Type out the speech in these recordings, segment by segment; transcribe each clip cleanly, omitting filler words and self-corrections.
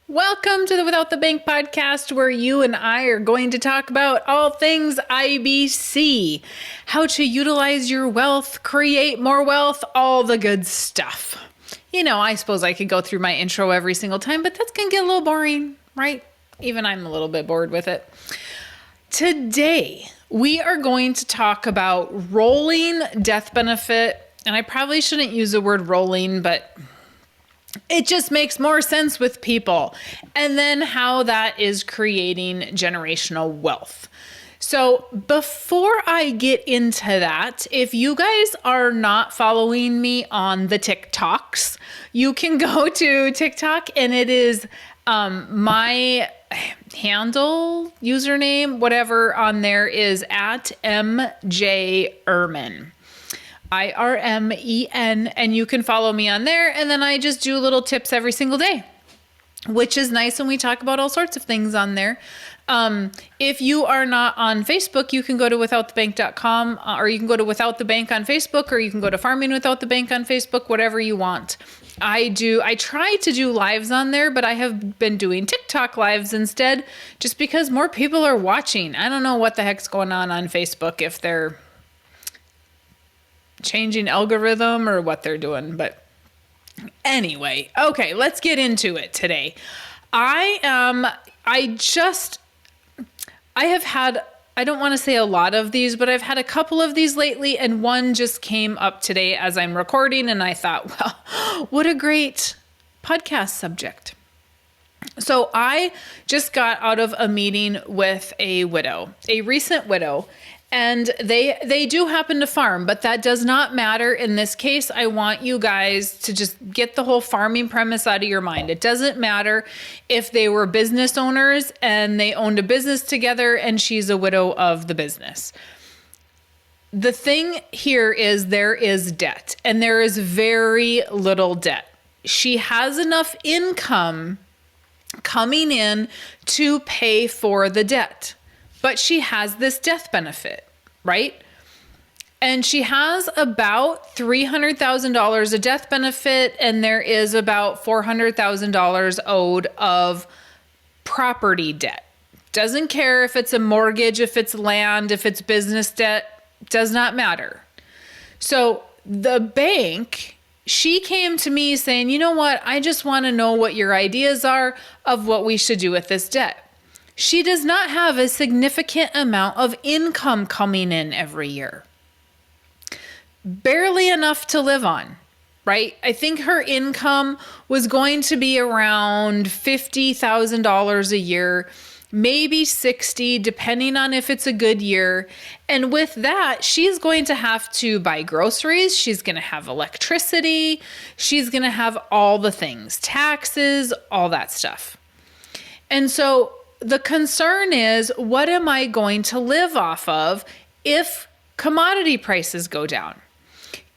Welcome to the Without the Bank podcast, where you and I are going to talk about all things IBC, how to utilize your wealth, create more wealth, all the good stuff. You know, I suppose I could go through my intro every single time, but that's going to get a little boring, right? Even I'm a little bit bored with it. Today, we are going to talk about rolling death benefit, and I probably shouldn't use the word rolling, but it just makes more sense with people. And then how that is creating generational wealth. So before I get into that, if you guys are not following me on the TikToks, you can go to TikTok and it is my handle, username, whatever on there is at MJ Ehrman. IRMEN, and you can follow me on there. And then I just do little tips every single day, which is nice. And we talk about all sorts of things on there. If you are not on Facebook, you can go to withoutthebank.com, or you can go to Without the Bank on Facebook, or you can go to Farming Without the Bank on Facebook, whatever you want. I try to do lives on there, but I have been doing TikTok lives instead, just because more people are watching. I don't know what the heck's going on Facebook, if they're changing algorithm or what they're doing. But anyway, okay, let's get into it today. I have had, I don't want to say a lot of these, but I've had a couple of these lately, and one just came up today as I'm recording, and I thought, well, what a great podcast subject. So I just got out of a meeting with a recent widow, and they do happen to farm, but that does not matter. In this case, I want you guys to just get the whole farming premise out of your mind. It doesn't matter if they were business owners and they owned a business together and she's a widow of the business. The thing here is there is debt, and there is very little debt. She has enough income coming in to pay for the debt. But she has this death benefit, right? And she has about $300,000 of death benefit, and there is about $400,000 owed of property debt. Doesn't care if it's a mortgage, if it's land, if it's business debt, does not matter. So the bank, she came to me saying, you know what? I just want to know what your ideas are of what we should do with this debt. She does not have a significant amount of income coming in every year. Barely enough to live on, right? I think her income was going to be around $50,000 a year, maybe 60, depending on if it's a good year. And with that, she's going to have to buy groceries. She's going to have electricity. She's going to have all the things, taxes, all that stuff. And so the concern is, what am I going to live off of if commodity prices go down?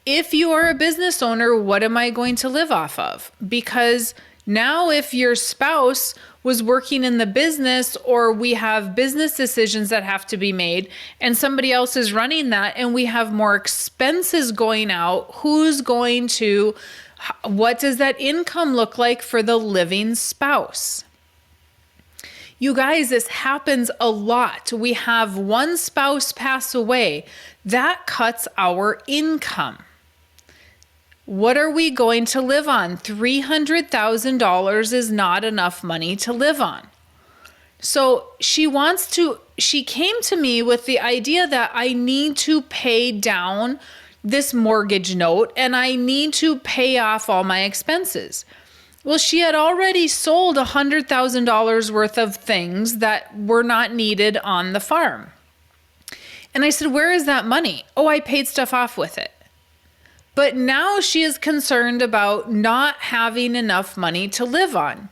If you are a business owner, what am I going to live off of? Because now if your spouse was working in the business, or we have business decisions that have to be made and somebody else is running that, and we have more expenses going out, what does that income look like for the living spouse? You guys, this happens a lot. We have one spouse pass away. That cuts our income. What are we going to live on? $300,000 is not enough money to live on. So she came to me with the idea that I need to pay down this mortgage note and I need to pay off all my expenses. Well, she had already sold $100,000 worth of things that were not needed on the farm. And I said, where is that money? Oh, I paid stuff off with it. But now she is concerned about not having enough money to live on,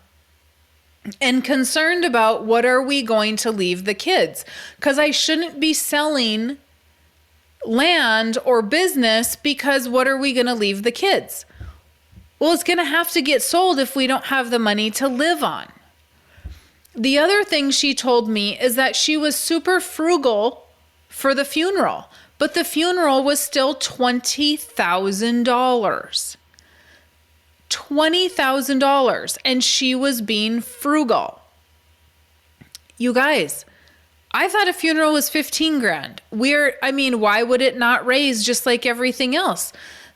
and concerned about what are we going to leave the kids? Because I shouldn't be selling land or business, because what are we going to leave the kids? Well, it's going to have to get sold if we don't have the money to live on. The other thing she told me is that she was super frugal for the funeral, but the funeral was still $20,000. $20,000, and she was being frugal. You guys, I thought a funeral was 15 grand. Why would it not raise just like everything else?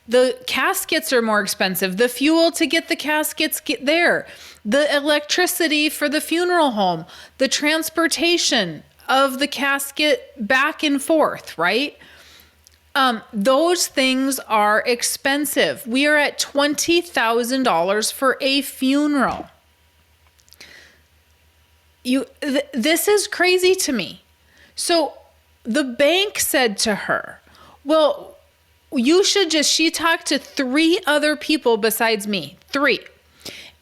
The caskets are more expensive. The fuel to get the caskets there. The electricity for the funeral home. The transportation of the casket back and forth, right? Those things are expensive. We are at $20,000 for a funeral. This is crazy to me. So the bank said to her, well, she talked to 3 other people besides me, 3.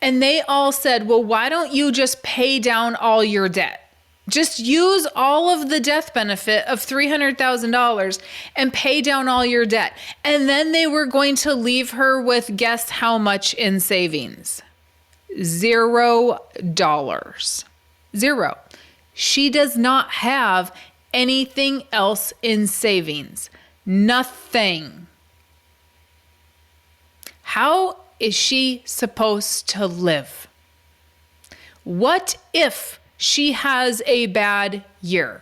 And they all said, well, why don't you just pay down all your debt? Just use all of the death benefit of $300,000 and pay down all your debt. And then they were going to leave her with, guess how much in savings? $0. 0. She does not have anything else in savings. Nothing. How is she supposed to live? What if she has a bad year?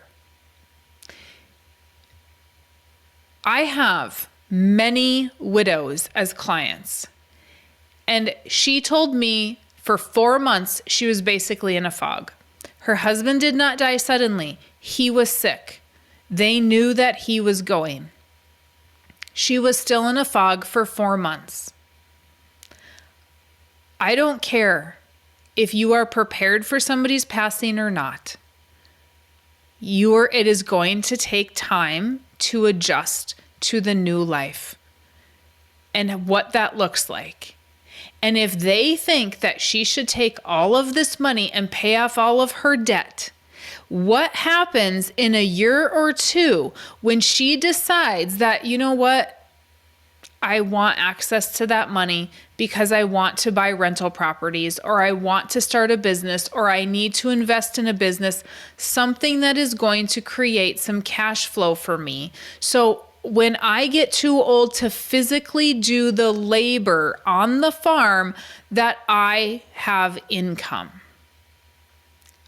I have many widows as clients, and she told me for 4 months she was basically in a fog. Her husband did not die suddenly. He was sick. They knew that he was going. She was still in a fog for 4 months. I don't care if you are prepared for somebody's passing or not. It is going to take time to adjust to the new life and what that looks like. And if they think that she should take all of this money and pay off all of her debt, what happens in a year or 2 when she decides that, you know what, I want access to that money because I want to buy rental properties, or I want to start a business, or I need to invest in a business, something that is going to create some cash flow for me. So when I get too old to physically do the labor on the farm, that I have income.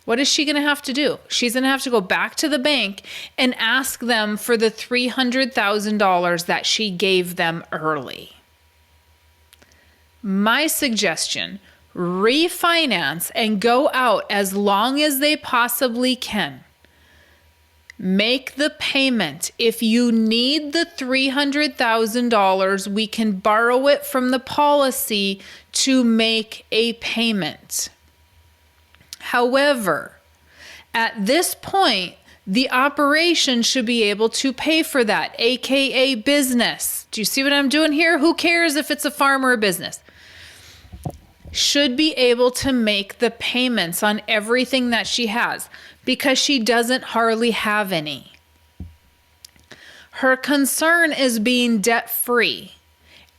What is she going to have to do? She's going to have to go back to the bank and ask them for the $300,000 that she gave them early. My suggestion, refinance and go out as long as they possibly can. Make the payment. If you need the $300,000, we can borrow it from the policy to make a payment. However, at this point, the operation should be able to pay for that, aka business. Do you see what I'm doing here? Who cares if it's a farm or a business? Should be able to make the payments on everything that she has because she doesn't hardly have any. Her concern is being debt-free.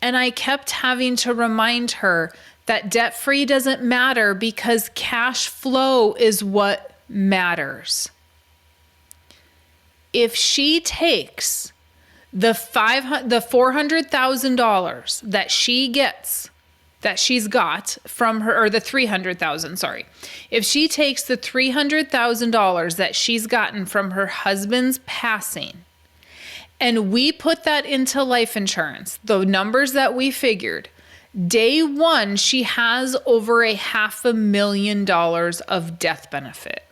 And I kept having to remind her that debt-free doesn't matter because cash flow is what matters. If she takes the $400,000 that she gets, that she's got from her, or the 300,000, sorry. If she takes the $300,000 that she's gotten from her husband's passing, and we put that into life insurance, the numbers that we figured, day 1, she has over $500,000 of death benefit.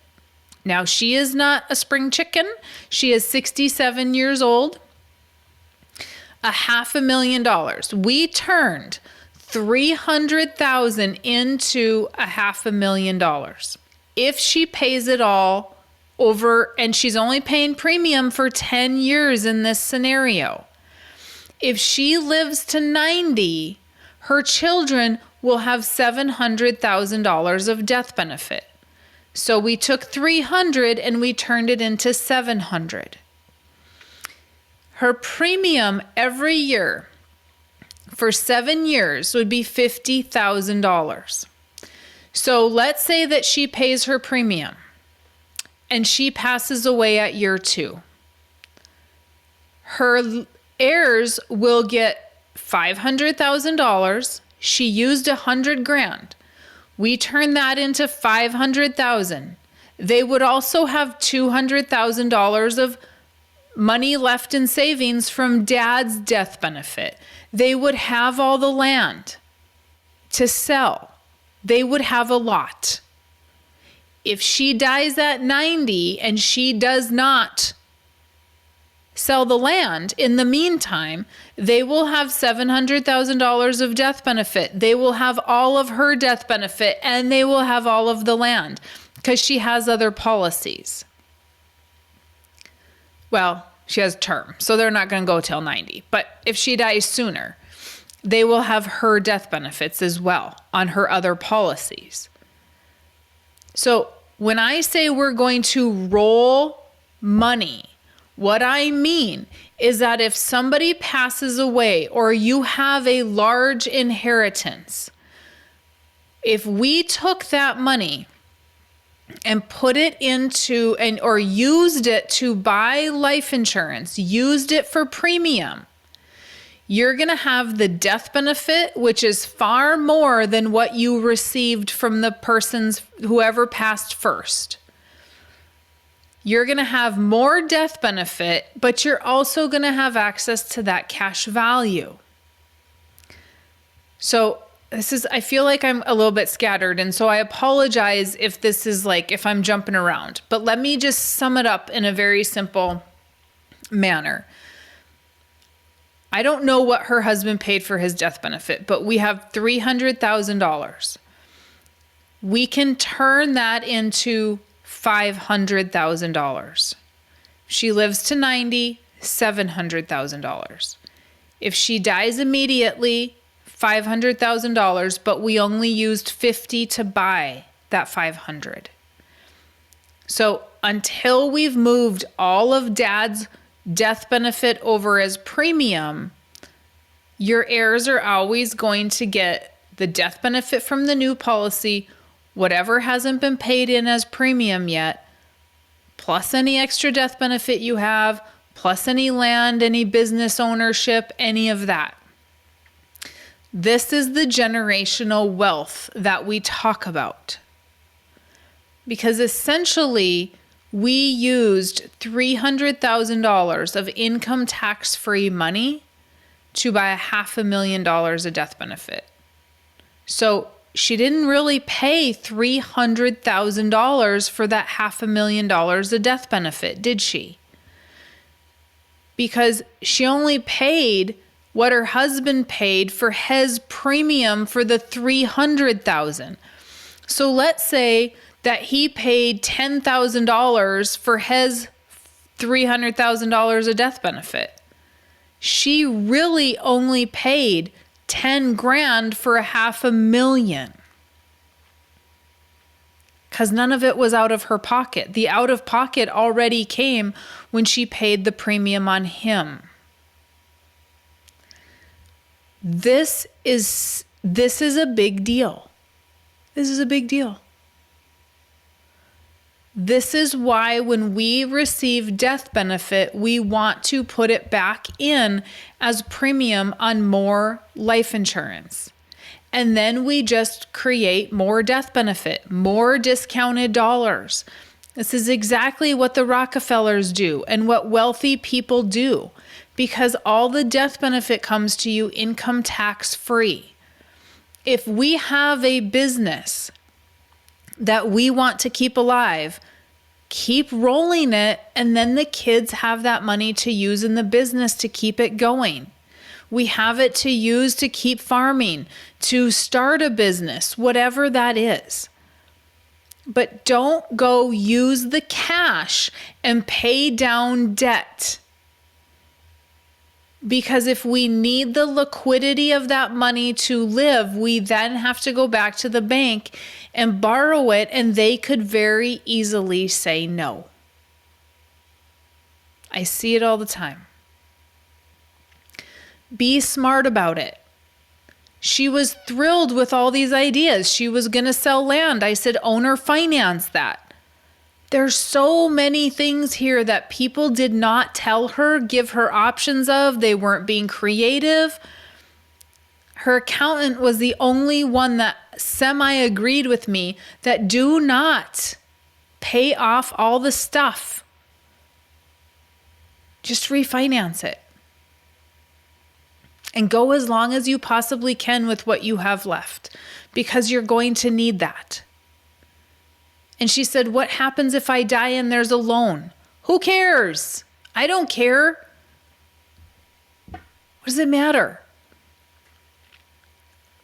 Now, she is not a spring chicken. She is 67 years old. $500,000. We turned $300,000 into $500,000. If she pays it all over, and she's only paying premium for 10 years in this scenario. If she lives to 90, her children will have $700,000 of death benefit. So we took 300 and we turned it into 700. Her premium every year for 7 years would be $50,000. So let's say that she pays her premium and she passes away at year 2. Her heirs will get $500,000 She used $100,000. We turn that into $500,000. They would also have $200,000 of money left in savings from dad's death benefit. They would have all the land to sell. They would have a lot. If she dies at 90 and she does not sell the land, in the meantime, they will have $700,000 of death benefit. They will have all of her death benefit, and they will have all of the land because she has other policies. Well, she has term, so they're not going to go till 90. But if she dies sooner, they will have her death benefits as well on her other policies. So when I say we're going to roll money, what I mean is that if somebody passes away or you have a large inheritance, if we took that money and put it into or used it to buy life insurance, used it for premium, you're going to have the death benefit, which is far more than what you received from the person's whoever passed first. You're going to have more death benefit, but you're also going to have access to that cash value. So I feel like I'm a little bit scattered. And so I apologize if I'm jumping around, but let me just sum it up in a very simple manner. I don't know what her husband paid for his death benefit, but we have $300,000. We can turn that into $500,000. She lives to 90, $700,000. If she dies immediately, $500,000, but we only used 50 to buy that 500. So until we've moved all of dad's death benefit over as premium, your heirs are always going to get the death benefit from the new policy, whatever hasn't been paid in as premium yet, plus any extra death benefit you have, plus any land, any business ownership, any of that. This is the generational wealth that we talk about. Because essentially, we used $300,000 of income tax-free money to buy $500,000 of death benefit. So she didn't really pay $300,000 for that $500,000 of death benefit, did she? Because she only paid what her husband paid for his premium for the $300,000. So let's say that he paid $10,000 for his $300,000 of death benefit. She really only paid $10,000 for $500,000. Because none of it was out of her pocket. The out of pocket already came when she paid the premium on him. This is a big deal. This is a big deal. This is why when we receive death benefit, we want to put it back in as premium on more life insurance. And then we just create more death benefit, more discounted dollars. This is exactly what the Rockefellers do and what wealthy people do, because all the death benefit comes to you income tax free. If we have a business that we want to keep alive, keep rolling it, and then the kids have that money to use in the business to keep it going. We have it to use to keep farming, to start a business, whatever that is. But don't go use the cash and pay down debt. Because if we need the liquidity of that money to live, we then have to go back to the bank and borrow it, and they could very easily say no. I see it all the time. Be smart about it. She was thrilled with all these ideas. She was going to sell land. I said, owner finance that. There's so many things here that people did not tell her, give her options of. They weren't being creative. Her accountant was the only one that semi-agreed with me that do not pay off all the stuff. Just refinance it. And go as long as you possibly can with what you have left, because you're going to need that. And she said, what happens if I die and there's a loan? Who cares? I don't care. What does it matter?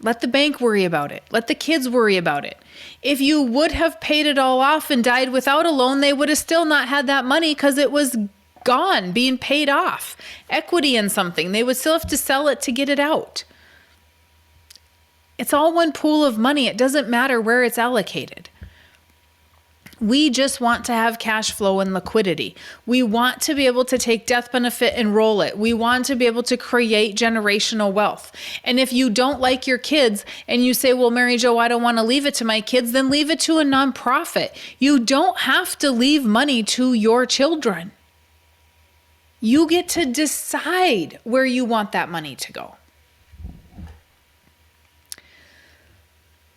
Let the bank worry about it. Let the kids worry about it. If you would have paid it all off and died without a loan, they would have still not had that money because it was gone, being paid off. Equity in something. They would still have to sell it to get it out. It's all one pool of money. It doesn't matter where it's allocated. We just want to have cash flow and liquidity. We want to be able to take death benefit and roll it. We want to be able to create generational wealth. And if you don't like your kids and you say, well, Mary Jo, I don't want to leave it to my kids, then leave it to a nonprofit. You don't have to leave money to your children. You get to decide where you want that money to go.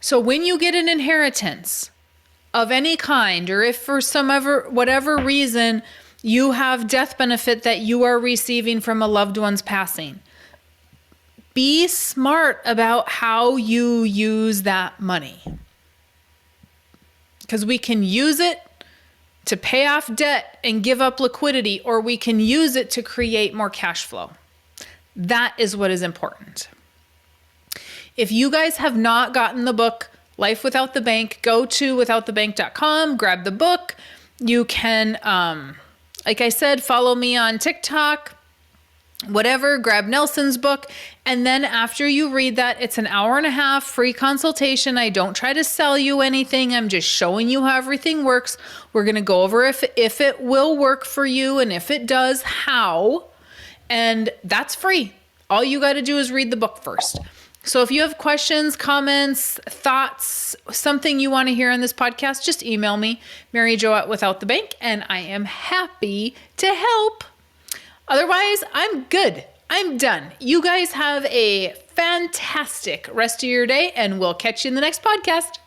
So when you get an inheritance of any kind, or if for whatever reason you have death benefit that you are receiving from a loved one's passing, be smart about how you use that money. Because we can use it to pay off debt and give up liquidity, or we can use it to create more cash flow. That is what is important. If you guys have not gotten the book, Life Without the Bank, go to withoutthebank.com, grab the book. You can, like I said, follow me on TikTok, whatever, grab Nelson's book. And then after you read that, it's an hour and a half free consultation. I don't try to sell you anything. I'm just showing you how everything works. We're going to go over if it will work for you, and if it does, how. And that's free. All you got to do is read the book first. So if you have questions, comments, thoughts, something you want to hear on this podcast, just email me, MaryJo@WithoutTheBank, and I am happy to help. Otherwise, I'm good. I'm done. You guys have a fantastic rest of your day, and we'll catch you in the next podcast.